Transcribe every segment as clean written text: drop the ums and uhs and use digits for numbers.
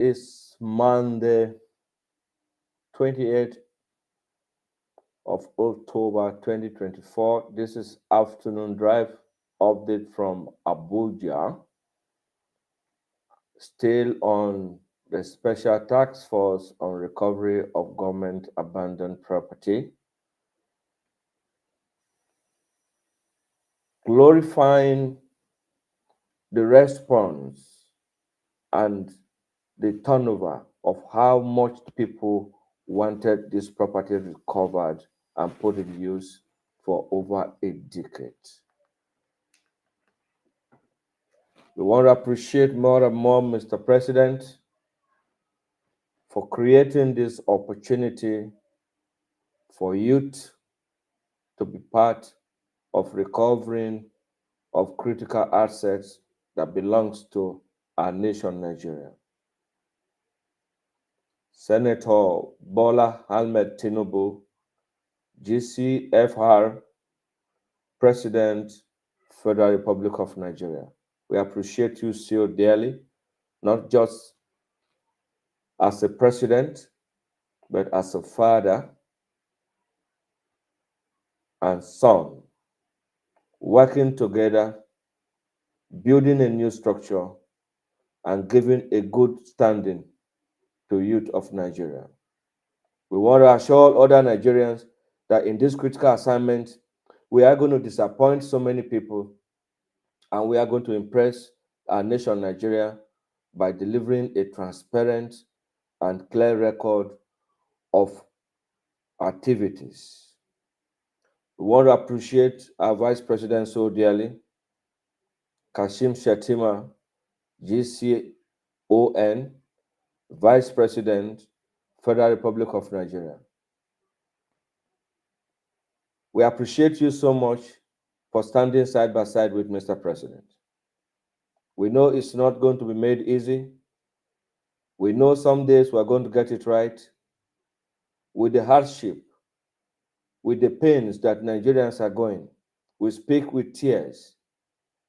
It's Monday, 28th of October 2024. This is Afternoon Drive update from Abuja. Still on the Special Task Force on Recovery of Government Abandoned Property. Glorifying the response and the turnover of how much people wanted this property recovered and put in use for over a decade. We want to appreciate more and more, Mr. President, for creating this opportunity for youth to be part of recovering of critical assets that belongs to our nation, Nigeria. Senator Bola Ahmed Tinubu, GCFR, President, Federal Republic of Nigeria. We appreciate you so dearly, not just as a president, but as a father and son, working together, building a new structure, and giving a good standing to youth of Nigeria. We want to assure other Nigerians that in this critical assignment, we are going to disappoint so many people and we are going to impress our nation, Nigeria, by delivering a transparent and clear record of activities. We want to appreciate our Vice President so dearly, Kashim Shettima, GCON, Vice President, Federal Republic of Nigeria. We appreciate you so much for standing side by side with Mr. President. We know it's not going to be made easy. We know some days we're going to get it right. With the hardship, with the pains that Nigerians are going, we speak with tears.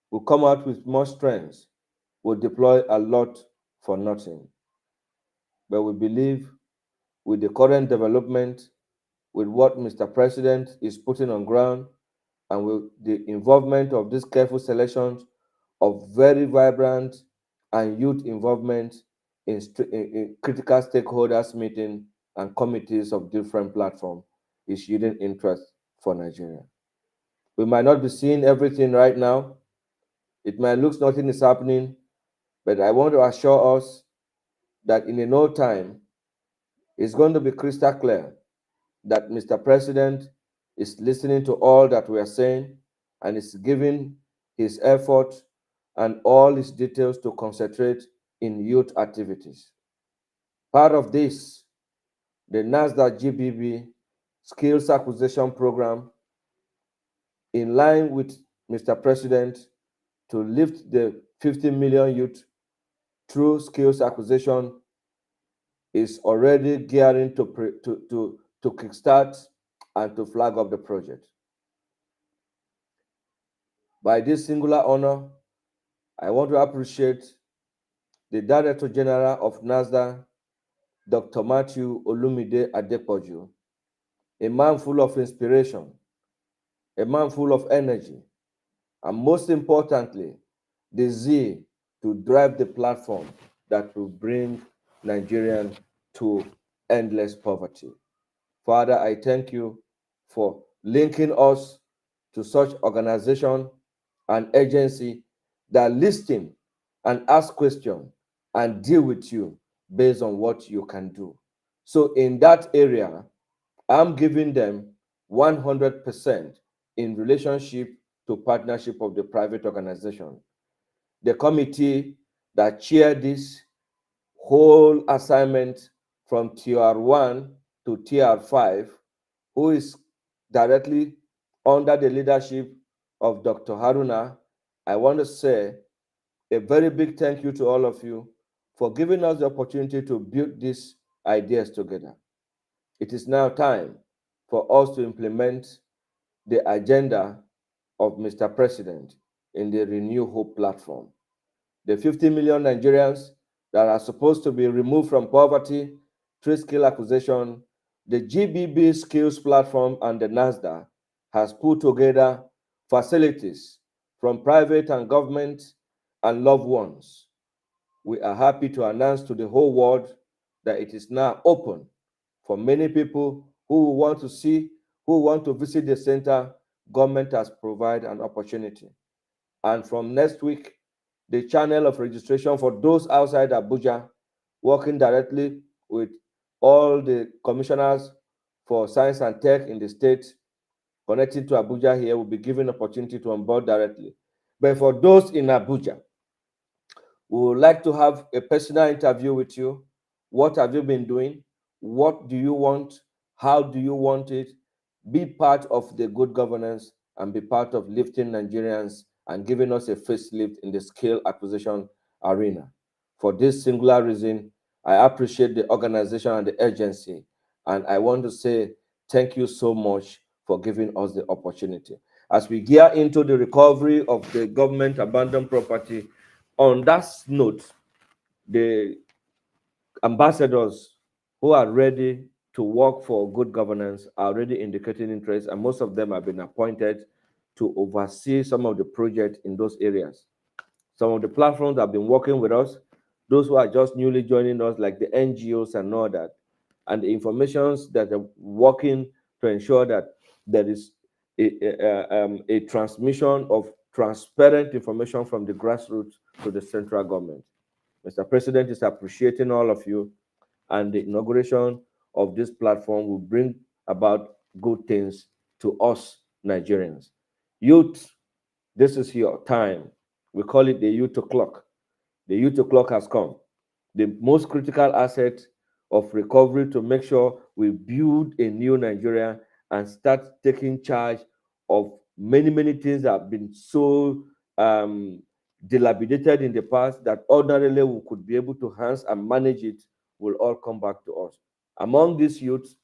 We come out with more strength. We deploy a lot for nothing. But we believe with the current development, with what Mr. President is putting on ground, and with the involvement of this careful selection of very vibrant and youth involvement in critical stakeholders meeting and committees of different platforms, is yielding interest for Nigeria. We might not be seeing everything right now. It might look nothing is happening, but I want to assure us that in no time, it's going to be crystal clear that Mr. President is listening to all that we are saying and is giving his effort and all his details to concentrate in youth activities. Part of this, the NASDAQ GBB Skills Acquisition Program, in line with Mr. President, to lift the 50 million youth through skills acquisition, is already gearing to kickstart and to flag up the project. By this singular honor, I want to appreciate the Director General of NASDAQ, Dr. Matthew Olumide Adepoju, a man full of inspiration, a man full of energy, and most importantly, the zeal to drive the platform that will bring Nigerians to endless poverty. Father, I thank you for linking us to such organization and agency that listen and ask questions and deal with you based on what you can do. So in that area, I'm giving them 100% in relationship to partnership of the private organization. The committee that chaired this whole assignment from Tier 1 to Tier 5, who is directly under the leadership of Dr. Haruna, I want to say a very big thank you to all of you for giving us the opportunity to build these ideas together. It is now time for us to implement the agenda of Mr. President in the Renew Hope platform. The 50 million Nigerians that are supposed to be removed from poverty through skill acquisition, the GBB Skills Platform and the NASDAQ has put together facilities from private and government and loved ones. We are happy to announce to the whole world that it is now open for many people who want to see, who want to visit the center. Government has provided an opportunity. And from next week, the channel of registration for those outside Abuja, working directly with all the commissioners for science and tech in the state connecting to Abuja here, will be given opportunity to onboard directly. But for those in Abuja, we would like to have a personal interview with you. What have you been doing? What do you want? How do you want it? Be part of the good governance and be part of lifting Nigerians and giving us a facelift in the skill acquisition arena. For this singular reason, I appreciate the organization and the agency, and I want to say thank you so much for giving us the opportunity. As we gear into the recovery of the government abandoned property, on that note, the ambassadors who are ready to work for good governance are already indicating interest, and most of them have been appointed to oversee some of the projects in those areas. Some of the platforms have been working with us, those who are just newly joining us, like the NGOs and all that, and the informations that are working to ensure that there is a transmission of transparent information from the grassroots to the central government. Mr. President is appreciating all of you, and the inauguration of this platform will bring about good things to us Nigerians. Youth, this is your time. We call it the youth o'clock. The youth o'clock has come. The most critical asset of recovery to make sure we build a new Nigeria and start taking charge of many, many things that have been so dilapidated in the past that ordinarily we could be able to hands and manage it will all come back to us. Among these youths,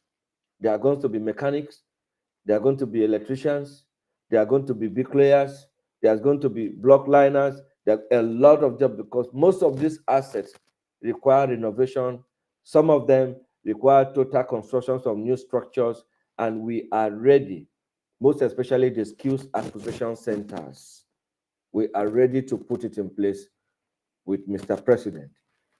there are going to be mechanics, there are going to be electricians, there are going to be bricklayers, there's going to be block liners. There are a lot of jobs because most of these assets require renovation. Some of them require total constructions of new structures, and we are ready, most especially the skills acquisition centers. We are ready to put it in place with Mr. President.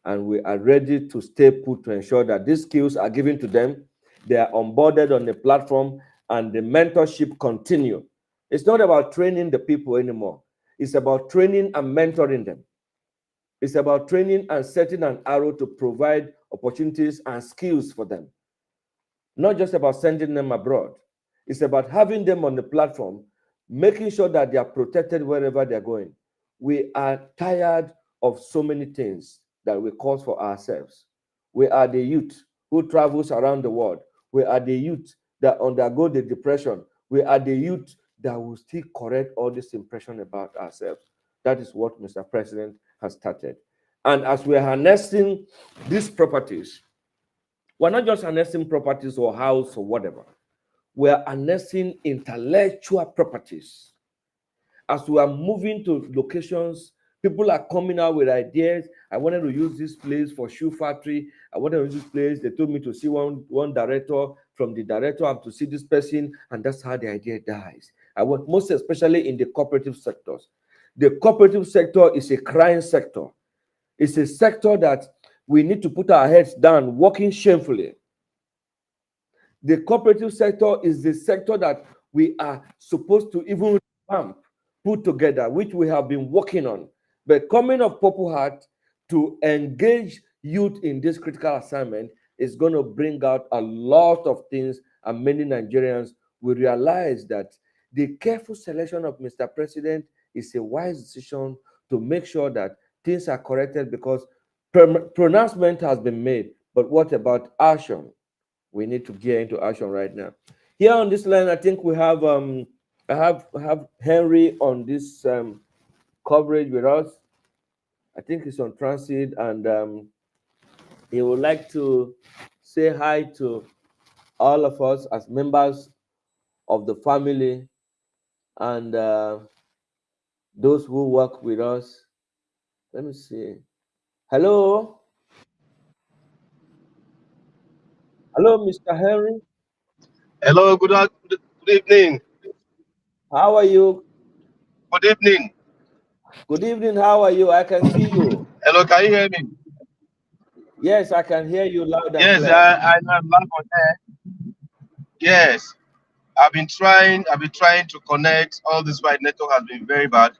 And we are ready to stay put to ensure that these skills are given to them, they are onboarded on the platform, and the mentorship continue. It's not about training the people anymore. It's about training and mentoring them. It's about training and setting an arrow to provide opportunities and skills for them. Not just about sending them abroad. It's about having them on the platform, making sure that they are protected wherever they're going. We are tired of so many things that we cause for ourselves. We are the youth who travels around the world. We are the youth that undergo the depression. We are the youth that will still correct all this impression about ourselves. That is what Mr. President has started. And as we are harnessing these properties, we're not just harnessing properties or house or whatever. We're harnessing intellectual properties. As we are moving to locations, people are coming out with ideas. I wanted to use this place for shoe factory. I wanted to use this place. They told me to see one director. From the director, I have to see this person, and that's how the idea dies. I want, most especially in the cooperative sectors. The cooperative sector is a crying sector. It's a sector that we need to put our heads down, working shamefully. The cooperative sector is the sector that we are supposed to even put together, which we have been working on. But coming of Purple Heart to engage youth in this critical assignment is going to bring out a lot of things, and many Nigerians will realize that the careful selection of Mr. President is a wise decision to make sure that things are corrected, because pronouncement has been made. But what about action? We need to gear into action right now. Here on this line, I think we have I have Henry on this coverage with us. I think he's on transit, and he would like to say hi to all of us as members of the family, and those who work with us. Let me see. Hello. Hello, Mr. Henry. Hello, good evening. How are you? Good evening. Good evening. How are you? I can see you. Hello, can you hear me? Yes, I can hear you loud and Yes, clear. I am live on air. Yes, I've been trying to connect. All this white network has been very bad.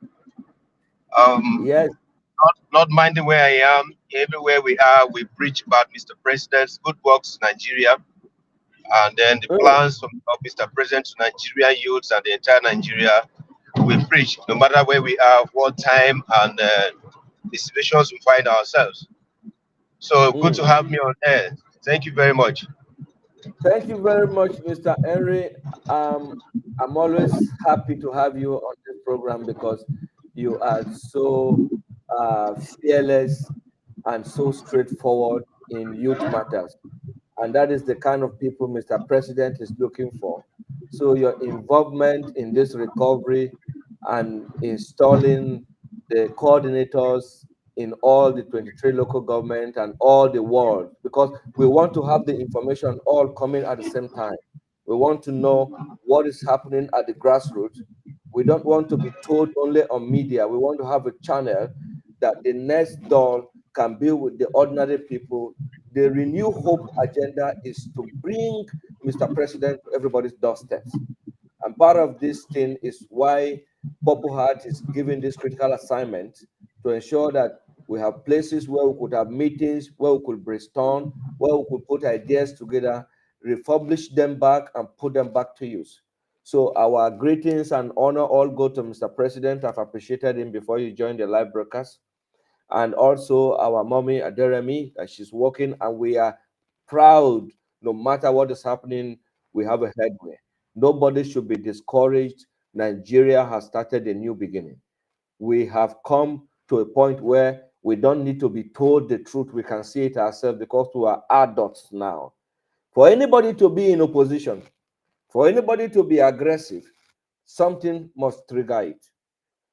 Yes. Not minding where I am. Everywhere we are, we preach about Mr. President's good works, Nigeria, and then the Mm, plans of Mr. President to Nigerian youths and the entire Nigeria. We preach no matter where we are, what time, and the situations we find ourselves. So good to mm. have me on air. Thank you very much. Thank you very much, Mr. Henry. Um, I'm always happy to have you on this program because you are so fearless and so straightforward in youth matters. And that is the kind of people Mr. President is looking for. So your involvement in this recovery and installing the coordinators in all the 23 local government and all the world, because we want to have the information all coming at the same time. We want to know what is happening at the grassroots. We don't want to be told only on media. We want to have a channel that the next door can be with the ordinary people. The Renew Hope agenda is to bring Mr. President to everybody's doorsteps. And part of this thing is why Purple Heart is giving this critical assignment to ensure that we have places where we could have meetings, where we could brainstorm, where we could put ideas together, refurbish them back, and put them back to use. So our greetings and honor all go to Mr. President. I've appreciated him before you joined the live broadcast, and also our mommy Aderemi. She's working, and we are proud. No matter what is happening, we have a headway. Nobody should be discouraged. Nigeria has started a new beginning. We have come to a point where we don't need to be told the truth. We can see it ourselves because we are adults now. For anybody to be in opposition, for anybody to be aggressive, something must trigger it.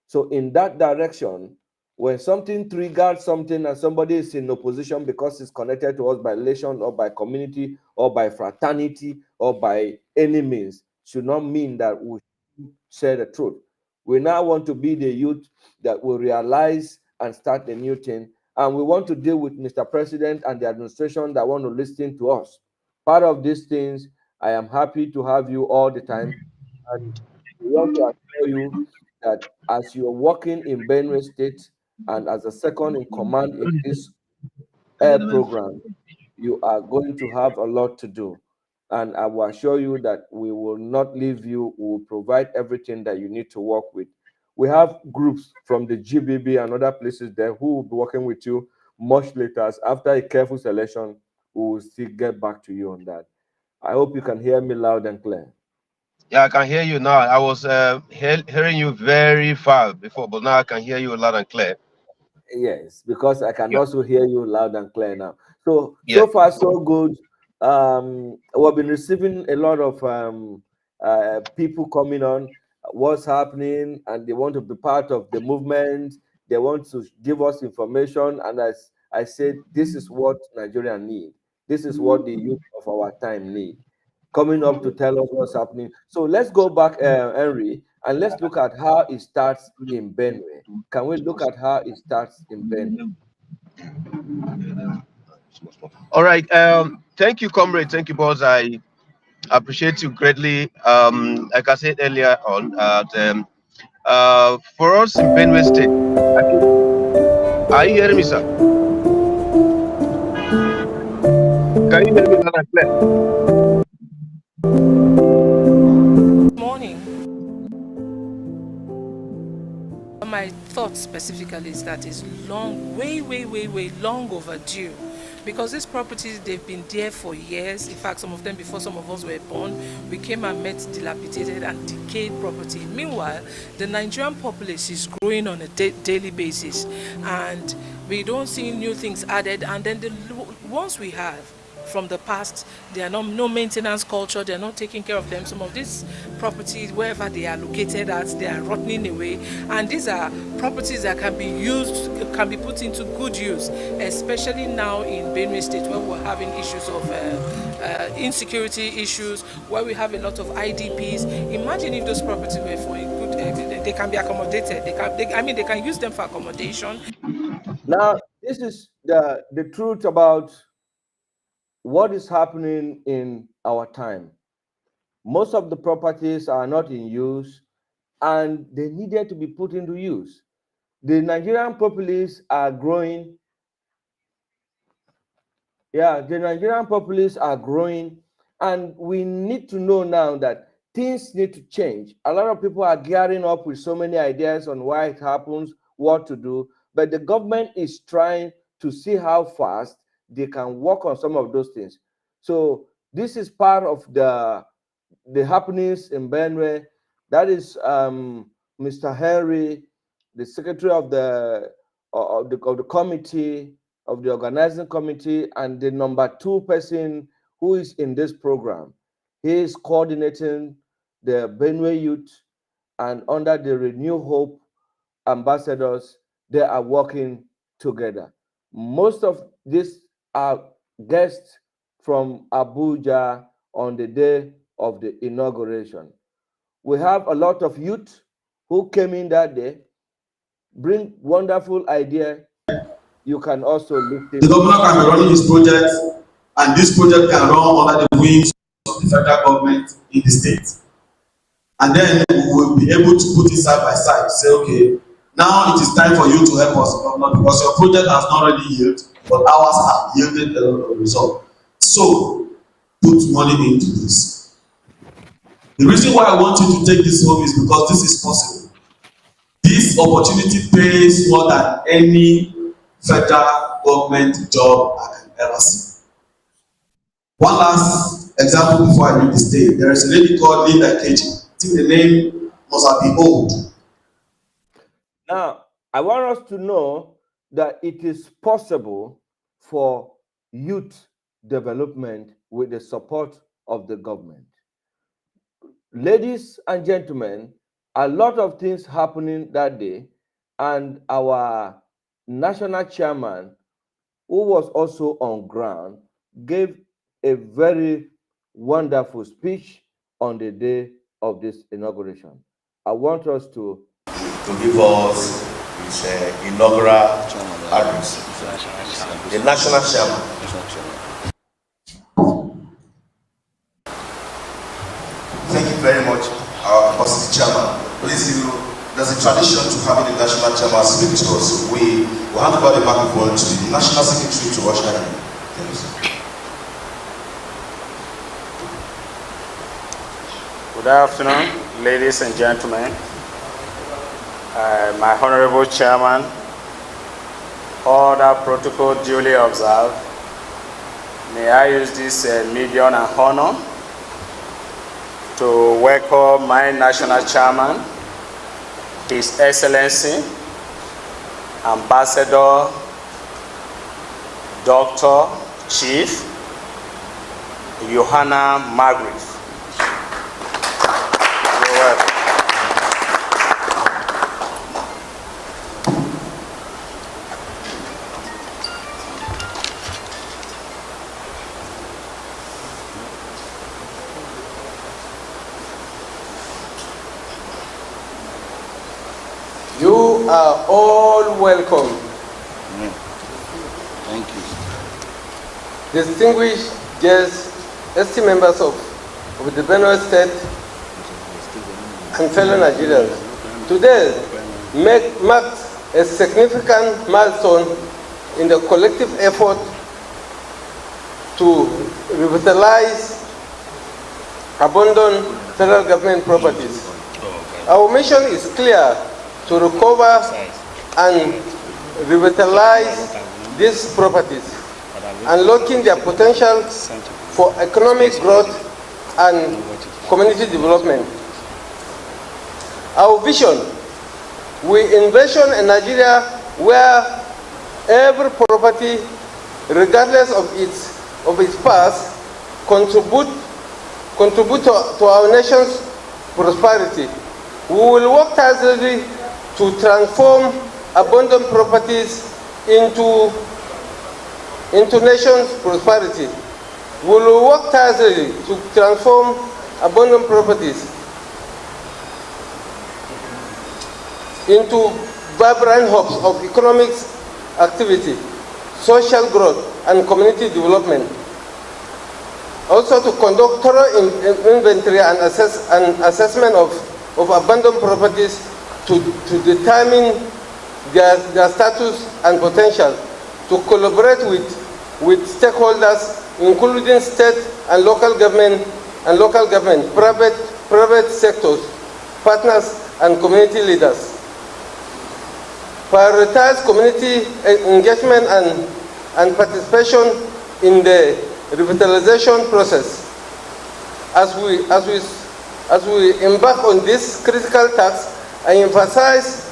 So in that direction, when something triggers something and somebody is in opposition because it's connected to us by relation or by community or by fraternity or by any means, should not mean that we say the truth. We now want to be the youth that will realize and start a new thing. And we want to deal with Mr. President and the administration that want to listen to us. Part of these things, I am happy to have you all the time. And we want to assure you that as you're working in Benue State and as a second in command in this air program, you are going to have a lot to do. And I will assure you that we will not leave you. We will provide everything that you need to work with. We have groups from the GBB and other places there who will be working with you much later. After a careful selection, we will still get back to you on that. I hope you can hear me loud and clear. Yeah, I can hear you now. I was hearing you very far before, but now I can hear you loud and clear. Yes, because I can Yeah, also hear you loud and clear now. So yeah. so far so good. We've been receiving a lot of people coming on. What's happening, and they want to be part of the movement. They want to give us information, and as I said, this is what Nigeria need. This is what the youth of our time need. Coming up to tell us what's happening. So let's go back, Henry, and let's look at how it starts in Benue. Can we look at how it starts in Benue? All right. Thank you, comrade. Thank you, boss. I appreciate you greatly. Like I said earlier on, for us in Benue State, I think, are you hearing me, sir? Can you hear me loud and clear? Morning. My thought specifically is that it's long, way long overdue. Because these properties, they've been there for years. In fact, some of them before some of us were born, we came and met dilapidated and decayed property. Meanwhile, the Nigerian populace is growing on a daily basis, and we don't see new things added. And then the ones we have, from the past. They are not no maintenance culture. They are not taking care of them. Some of these properties, wherever they are located at, they are rotting away. And these are properties that can be used, can be put into good use, especially now in Benue State, where we're having issues of insecurity issues, where we have a lot of IDPs. Imagine if those properties were for a good, they can be accommodated. They can use them for accommodation. Now, this is the truth about what is happening in our time. Most of the properties are not in use and they needed to be put into use. The Nigerian populace are growing. Yeah, the Nigerian populace are growing, and we need to know now that things need to change. A lot of people are gearing up with so many ideas on why it happens, what to do, but the government is trying to see how fast they can work on some of those things. So this is part of the happenings in Benue. That is Mr. Henry, the secretary of the committee, of the organizing committee, and the number 2 person who is in this program. He is coordinating the Benue youth, and under the Renew Hope ambassadors, they are working together. Most of these are guests from Abuja on the day of the inauguration. We have a lot of youth who came in that day, bring wonderful idea. You can also listen. The governor can be running his project, and this project can run under the wings of the federal government in the state. And then we will be able to put it side by side, say, okay, now it is time for you to help us, governor, because your project has not already yielded, but ours have yielded a result. So, put money into this. The reason why I want you to take this home is because this is possible. This opportunity pays more than any federal government job I can ever see. One last example before I leave the state. There is a lady called Linda Keji. I think the name must be old. Now, I want us to know that it is possible for youth development with the support of the government. Ladies and gentlemen, a lot of things happening that day, and our national chairman, who was also on ground, gave a very wonderful speech on the day of this inauguration. I want us to give us his inaugural address. The national chairman. Thank you very much, our capacity chairman. Please, there's a tradition to having the national chairman speak to us. We will hand over the microphone to the national secretary to usher in. Thank you, sir. Good afternoon, ladies and gentlemen. My honorable chairman, order protocol duly observed. May I use this medium and honor to welcome my national chairman, His Excellency, Ambassador, Dr. Chief, Johanna Margaret. You're welcome. You are all welcome. Thank you. Distinguished guests, esteemed members of the Benue State and fellow Nigerians. Today marks a significant milestone in the collective effort to revitalize abandoned federal government properties. Our mission is clear: to recover and revitalize these properties, unlocking their potential for economic growth and community development. Our vision: we envision a Nigeria where every property, regardless of its of its past contribute to our nation's prosperity. We will work tirelessly to transform abundant properties into nation's prosperity. We will work tirelessly to transform abundant properties into vibrant hubs of economic activity, social growth, and community development. Also to conduct thorough inventory and assessment of abandoned properties to determine their status and potential, to collaborate with stakeholders, including state and local government, private sectors, partners, and community leaders. Prioritize community engagement and participation in the revitalization process. As we embark on this critical task, I emphasize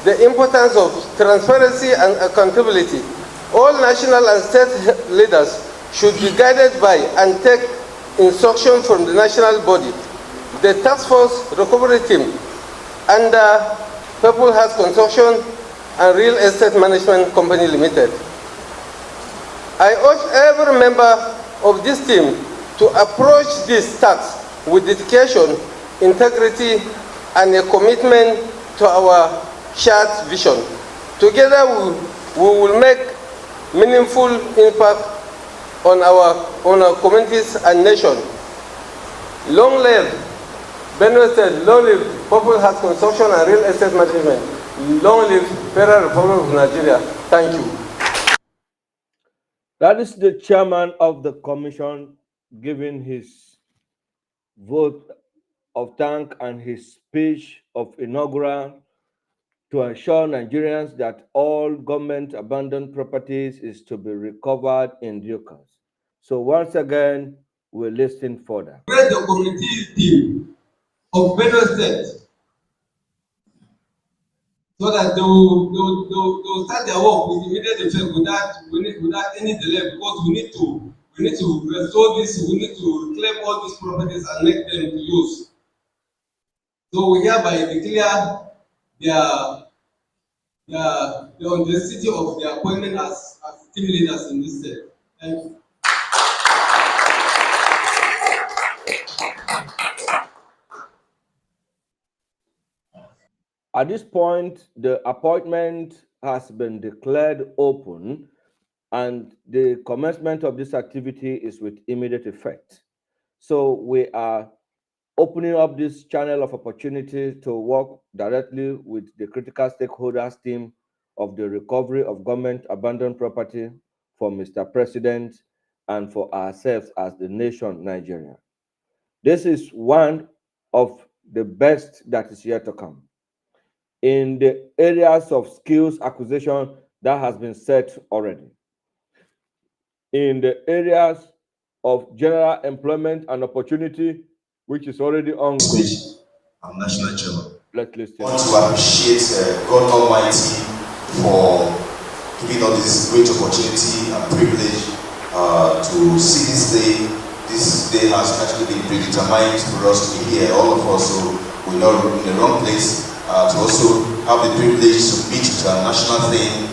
the importance of transparency and accountability. All national and state leaders should be guided by and take instruction from the national body, the Task Force Recovery Team, under People House Construction and Real Estate Management Company Limited. I urge every member of this team to approach this task with dedication, integrity, and a commitment to our shared vision. Together, we will make meaningful impact on our communities and nation. Long live Benue State, long live People House Construction and Real Estate Management. Long live Federal Republic of Nigeria. Thank you. That is the chairman of the commission giving his vote of thanks and his speech of inaugural to assure Nigerians that all government abandoned properties is to be recovered in due course. So once again, we'll listen further. The committee team of Benue State so that they will start their work with immediate effect without any delay, because we need to restore this, we need to reclaim all these properties and make them to use. So we hereby declare the necessity of their appointment as team leaders in this state. Thank you. At this point, the appointment has been declared open and the commencement of this activity is with immediate effect. So we are opening up this channel of opportunity to work directly with the critical stakeholders team of the recovery of government abandoned property for Mr. President and for ourselves as the nation, Nigeria. This is one of the best that is yet to come. In the areas of skills acquisition that has been set already. In the areas of general employment and opportunity, which is already ongoing. I'm National Chairman. Let's listen. I want to appreciate God Almighty for giving us this great opportunity and privilege to see this day. This day has actually been predetermined for us to be here, all of us, so we're not in the wrong place. To also have the privilege to meet with a national thing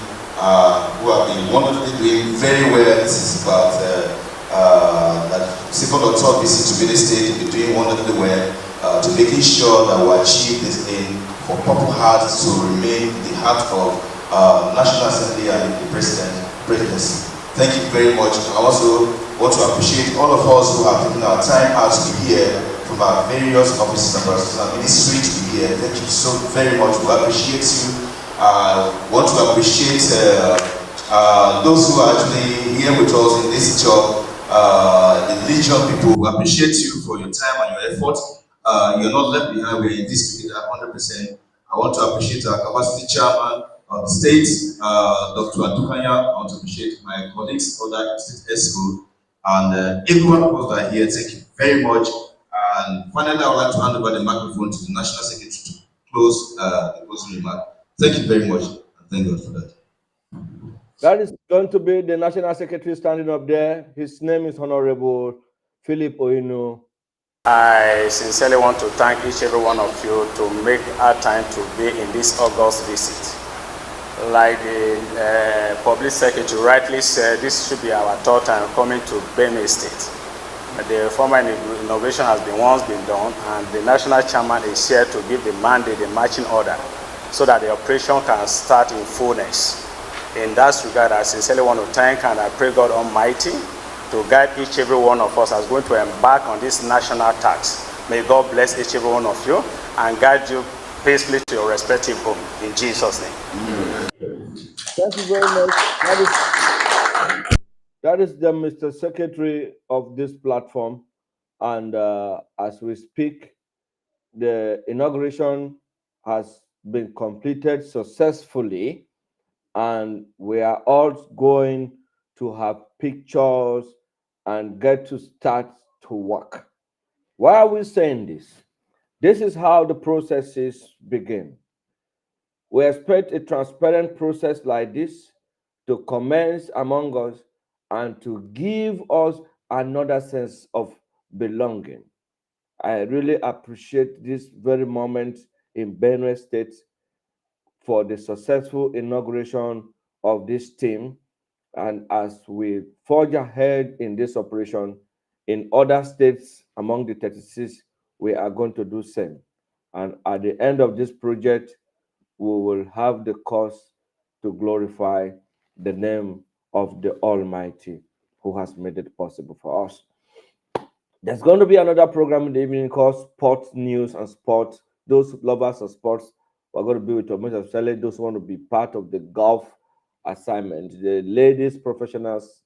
who have been wonderfully doing very well. This is about that second or third visit to Benin State will be doing wonderfully well to making sure that we achieve this thing for Purple Heart to remain in the heart of National Assembly and the presidency. Thank you very much. I also want to appreciate all of us who have taken our time out to be here from our various offices and ministry to be here. Thank you so very much. We appreciate you. Want to appreciate those who are actually here with us in this job. The Legion people, we appreciate you for your time and your effort. You're not left behind. We're in this together 100%. I want to appreciate our capacity chairman of the state, Dr. Atukanya. I want to appreciate my colleagues, other state ESCO, and everyone of us that are here. Thank you very much. And finally, I would like to hand over the microphone to the National Secretary to close the closing remark. Thank you very much, and thank God for that. That is going to be the National Secretary standing up there. His name is Honorable Philip Oinu. I sincerely want to thank each every one of you to make our time to be in this August visit. Like the Public Secretary rightly said, this should be our third time coming to Benue State. The former innovation has once been done, and the national chairman is here to give the mandate, the marching order, so that the operation can start in fullness. In that regard, I sincerely want to thank and I pray God Almighty to guide each every one of us as going to embark on this national task. May God bless each every one of you and guide you peacefully to your respective home. In Jesus' name. Thank you very much. That is the Mr. Secretary of this platform. And as we speak, the inauguration has been completed successfully, and we are all going to have pictures and get to start to work. Why are we saying this? This is how the processes begin. We expect a transparent process like this to commence among us and to give us another sense of belonging. I really appreciate this very moment in Benue State for the successful inauguration of this team. And as we forge ahead in this operation, in other states among the 36, we are going to do same. And at the end of this project, we will have the cause to glorify the name of the Almighty who has made it possible for us. There's going to be another program in the evening called Sports News and Sports. Those lovers of sports are going to be with us, especially those who want to be part of the golf assignment. The ladies professionals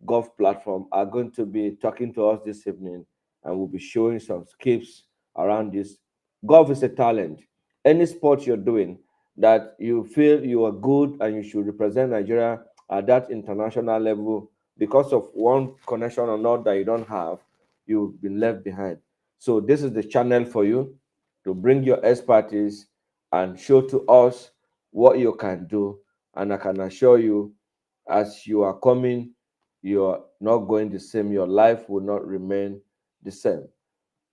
golf platform are going to be talking to us this evening, and we'll be showing some skills around this. Golf is a talent. Any sport you're doing that you feel you are good and you should represent Nigeria at that international level, because of one connection or not that you don't have, you've been left behind. So this is the channel for you to bring your expertise and show to us what you can do. And I can assure you, as you are coming, you're not going the same. Your life will not remain the same.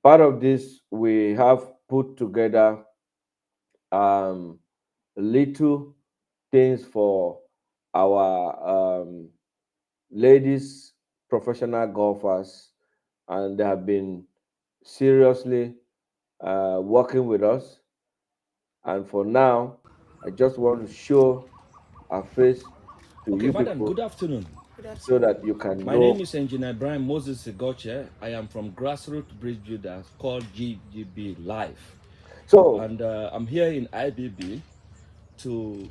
Part of this, we have put together little things for our ladies professional golfers, and they have been seriously working with us. And for now, I just want to show our face to Okay, you madam, people good afternoon. so that you can My know. name is Engineer Brian Moses Segoche. I am from Grassroots Bridge Builders called GGB Live. So And I'm here in IBB to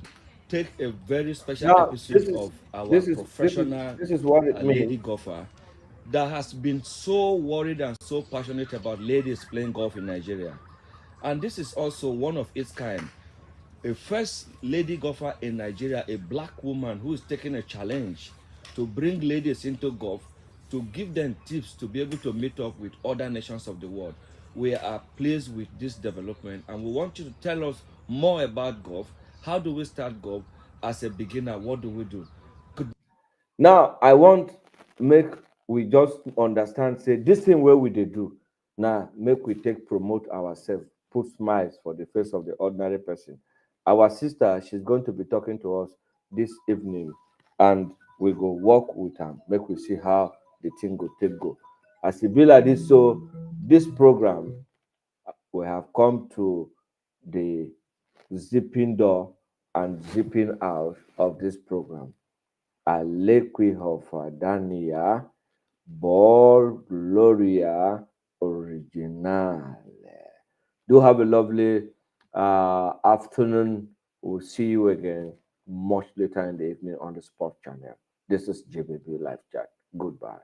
take a very special now episode of our professional this is what it lady means. golfer that has been so worried and so passionate about ladies playing golf in Nigeria. And this is also one of its kind. A first lady golfer in Nigeria, a black woman who is taking a challenge to bring ladies into golf, to give them tips to be able to meet up with other nations of the world. We are pleased with this development, and we want you to tell us more about golf. How do we start golf? As a beginner, what do we do? Now I want make we just understand, say this thing where we dey do now, make we take promote ourselves, put smiles for the face of the ordinary person. Our sister, she's going to be talking to us this evening, and we go work with her, make we see how the thing go take go. As it be like this, so this program, we have come to the zipping door and zipping out of this program. Alequihofa Ball Gloria Originale. Do have a lovely afternoon. We'll see you again much later in the evening on the Sport Channel. This is JBB Live Chat. Goodbye.